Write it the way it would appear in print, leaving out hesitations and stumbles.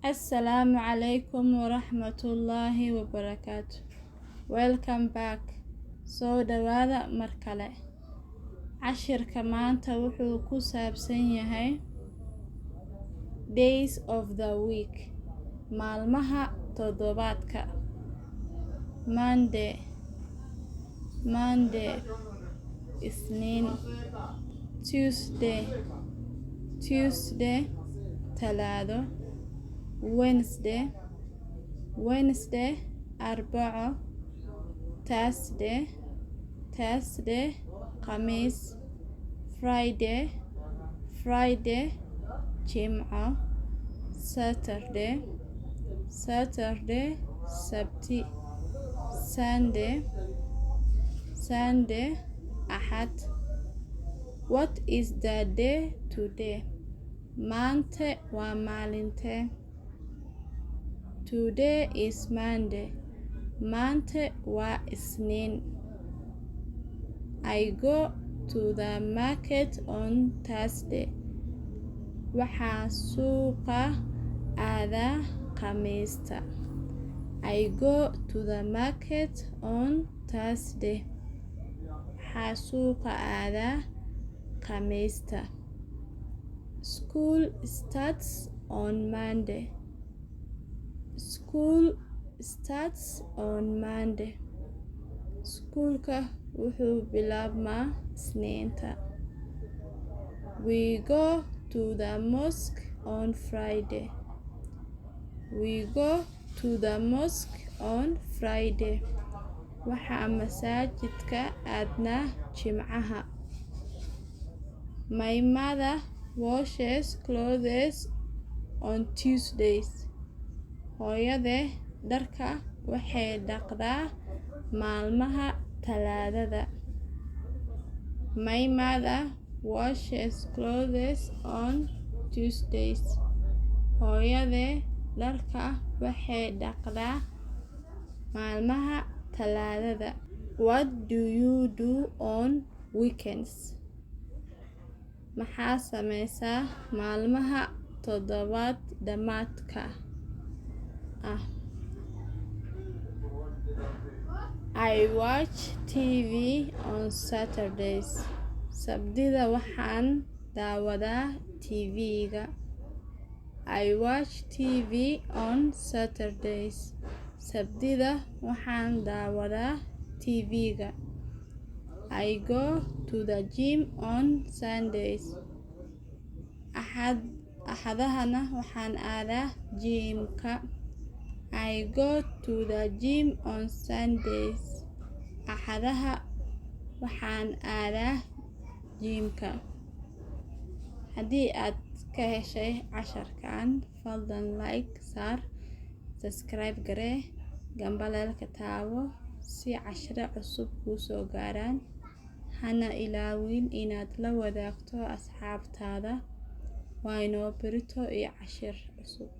Assalamu alaikum warahmatullahi wabarakatuh. Welcome back. Soo dhawaada mar kale. Caashirka maanta wuxuu ku saabsan yahay Days of the Week. Maalmaha Todobaadka. Monday, Isniin. Tuesday, Talaado. Wednesday, Arbaco. Thursday, Khamiis. Friday, Jimco. Saturday, Sabti. Sunday, Ahad. What is the day today? Maanta waa maalintee? Today is Monday. Maanta waa Isniin. I go to the market on Thursday. Waxaan suuqa aadaa Khamiista. I go to the market on Thursday. Waxaan suuqa aadaa Khamiista. School starts on Monday. Schoolka wuxuu bilaabmaa Isniinta. We go to the mosque on Friday. Waxaan masaajidka aadnaa Jimcaha. My mother washes clothes on Tuesdays. Hooyadey dharka waxay dhaqdaa maalmaha Talaadada. My mother washes clothes on Tuesdays. Hooyadey dharka waxay dhaqdaa maalmaha Talaadada. What do you do on weekends? Maxaa sameysaa maalmaha toddobaad dhamaadka ah? I watch TV on Saturdays. Sabtida waxaan daawadaa TV-ga. I watch TV on Saturdays. Sabtida waxaan daawadaa TV-ga. I go to the gym on Sundays. Axadahana waxaan aadaa gym-ka. I go to the gym on Sundays. Axadaha waxaan aadaa gym-ka. Haddii aad ka heshay casharkan, fadlan like saar, subscribe garee, gambaleelka taawo si cashiro cusub kuu soo gaaraan. Hana ilaawin inaad la wadaagto asxaabtaada. Waa inoo berito iyo cashir cusub.